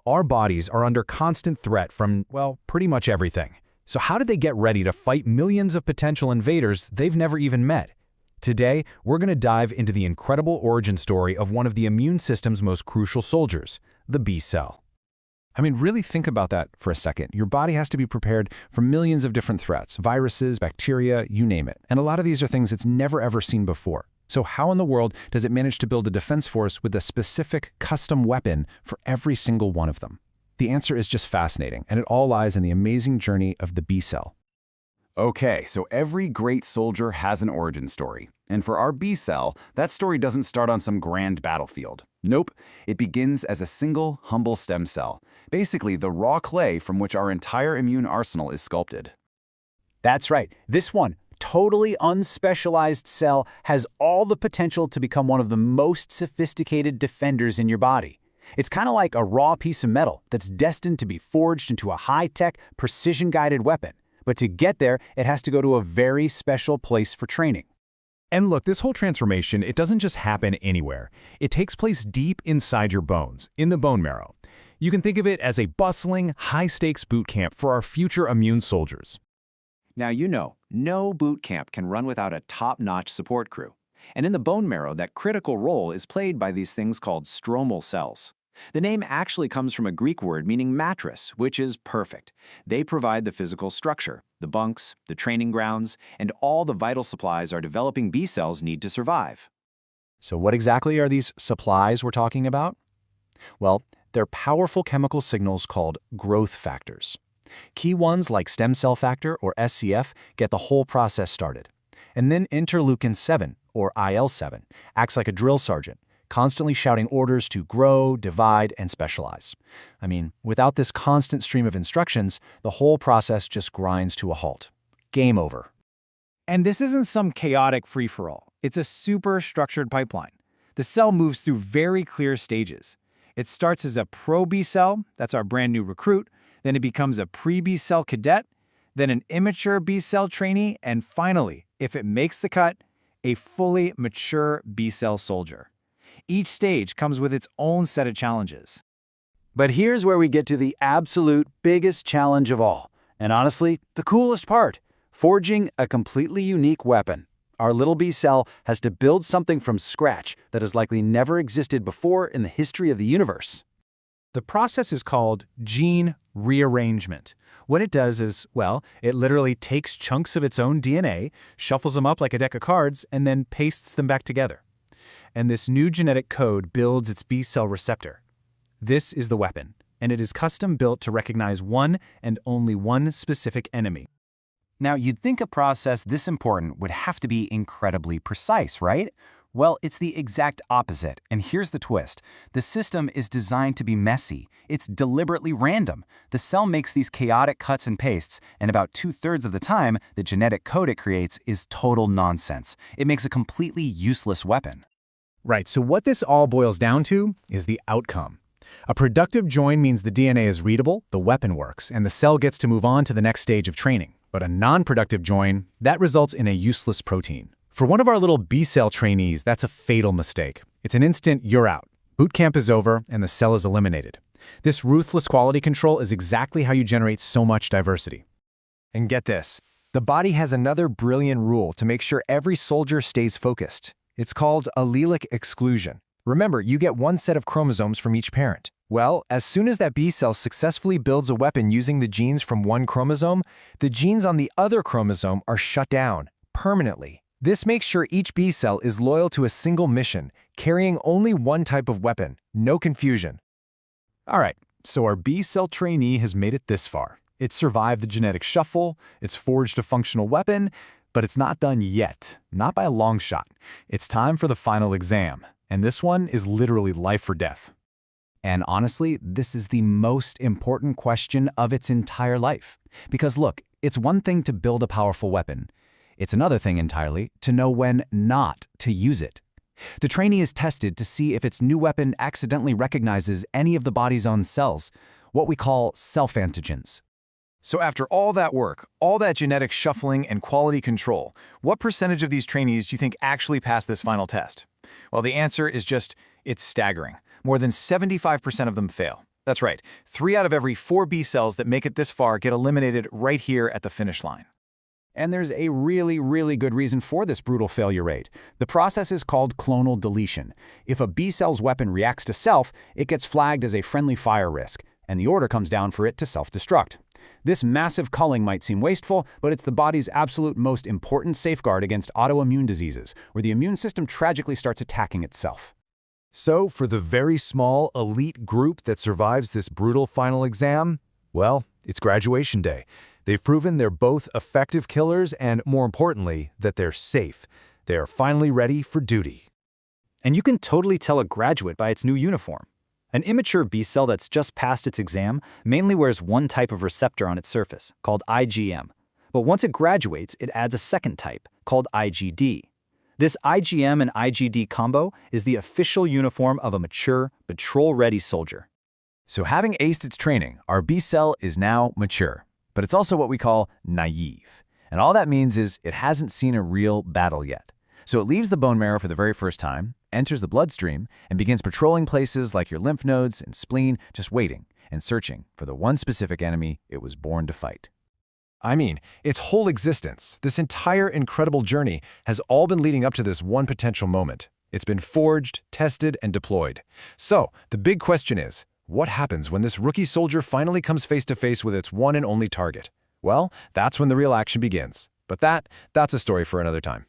Our bodies are under constant threat from, well, pretty much everything. So how did they get ready to fight millions of potential invaders they've never even met? Today, we're going to dive into the incredible origin story of one of the immune system's most crucial soldiers, the B cell. I mean, really think about that for a second. Your body has to be prepared for millions of different threats, viruses, bacteria, you name it. And a lot of these are things it's never ever seen before. So how in the world does it manage to build a defense force with a specific custom weapon for every single one of them? The answer is just fascinating, and it all lies in the amazing journey of the B cell. Okay, so every great soldier has an origin story. And for our B cell, that story doesn't start on some grand battlefield. Nope, it begins as a single, humble stem cell. Basically, the raw clay from which our entire immune arsenal is sculpted. That's right. This one, totally unspecialized cell, has all the potential to become one of the most sophisticated defenders in your body. It's kind of like a raw piece of metal that's destined to be forged into a high-tech, precision-guided weapon. But to get there, it has to go to a very special place for training. And look, this whole transformation, it doesn't just happen anywhere. It takes place deep inside your bones, in the bone marrow. You can think of it as a bustling, high-stakes boot camp for our future immune soldiers. Now you know, no boot camp can run without a top-notch support crew. And in the bone marrow, that critical role is played by these things called stromal cells. The name actually comes from a Greek word meaning mattress, which is perfect. They provide the physical structure, the bunks, the training grounds, and all the vital supplies our developing B cells need to survive. So what exactly are these supplies we're talking about? Well, they're powerful chemical signals called growth factors. Key ones like stem cell factor, or SCF, get the whole process started. And then interleukin-7, or IL-7, acts like a drill sergeant, constantly shouting orders to grow, divide, and specialize. I mean, without this constant stream of instructions, the whole process just grinds to a halt. Game over. And this isn't some chaotic free-for-all. It's a super structured pipeline. The cell moves through very clear stages. It starts as a pro-B cell, that's our brand new recruit, then it becomes a pre-B cell cadet, then an immature B cell trainee, and finally, if it makes the cut, a fully mature B cell soldier. Each stage comes with its own set of challenges. But here's where we get to the absolute biggest challenge of all, and honestly, the coolest part: forging a completely unique weapon. Our little B cell has to build something from scratch that has likely never existed before in the history of the universe. The process is called gene rearrangement. What it does is, well, it literally takes chunks of its own DNA, shuffles them up like a deck of cards, and then pastes them back together. And this new genetic code builds its B cell receptor. This is the weapon, and it is custom built to recognize one and only one specific enemy. Now, you'd think a process this important would have to be incredibly precise, right? Well, it's the exact opposite, and here's the twist. The system is designed to be messy. It's deliberately random. The cell makes these chaotic cuts and pastes, and about 2/3 of the time, the genetic code it creates is total nonsense. It makes a completely useless weapon. Right, so what this all boils down to is the outcome. A productive join means the DNA is readable, the weapon works, and the cell gets to move on to the next stage of training. But a non-productive join, that results in a useless protein. For one of our little B-cell trainees, that's a fatal mistake. It's an instant you're out. Boot camp is over, and the cell is eliminated. This ruthless quality control is exactly how you generate so much diversity. And get this, the body has another brilliant rule to make sure every soldier stays focused. It's called allelic exclusion. Remember, you get one set of chromosomes from each parent. Well, as soon as that B cell successfully builds a weapon using the genes from one chromosome, the genes on the other chromosome are shut down permanently. This makes sure each B cell is loyal to a single mission, carrying only one type of weapon. No confusion. All right, so our B cell trainee has made it this far. It's survived the genetic shuffle, it's forged a functional weapon, but it's not done yet, not by a long shot. It's time for the final exam, and this one is literally life or death. And honestly, this is the most important question of its entire life. Because look, it's one thing to build a powerful weapon. It's another thing entirely to know when not to use it. The trainee is tested to see if its new weapon accidentally recognizes any of the body's own cells, what we call self-antigens. So after all that work, all that genetic shuffling and quality control, what percentage of these trainees do you think actually pass this final test? Well, the answer is it's staggering. More than 75% of them fail. That's right. 3 out of every 4 B cells that make it this far get eliminated right here at the finish line. And there's a really good reason for this brutal failure rate. The process is called clonal deletion. If a B cell's weapon reacts to self, it gets flagged as a friendly fire risk, and the order comes down for it to self-destruct. This massive culling might seem wasteful, but it's the body's absolute most important safeguard against autoimmune diseases, where the immune system tragically starts attacking itself. So, for the very small, elite group that survives this brutal final exam, well, it's graduation day. They've proven they're both effective killers and, more importantly, that they're safe. They are finally ready for duty. And you can totally tell a graduate by its new uniform. An immature B cell that's just passed its exam mainly wears one type of receptor on its surface, called IgM. But once it graduates, it adds a second type, called IgD. This IgM and IgD combo is the official uniform of a mature, patrol-ready soldier. So having aced its training, our B cell is now mature. But it's also what we call naive. And all that means is it hasn't seen a real battle yet. So it leaves the bone marrow for the very first time, enters the bloodstream, and begins patrolling places like your lymph nodes and spleen, just waiting and searching for the one specific enemy it was born to fight. I mean, its whole existence, this entire incredible journey, has all been leading up to this one potential moment. It's been forged, tested, and deployed. So, the big question is, what happens when this rookie soldier finally comes face to face with its one and only target? Well, that's when the real action begins. But that's a story for another time.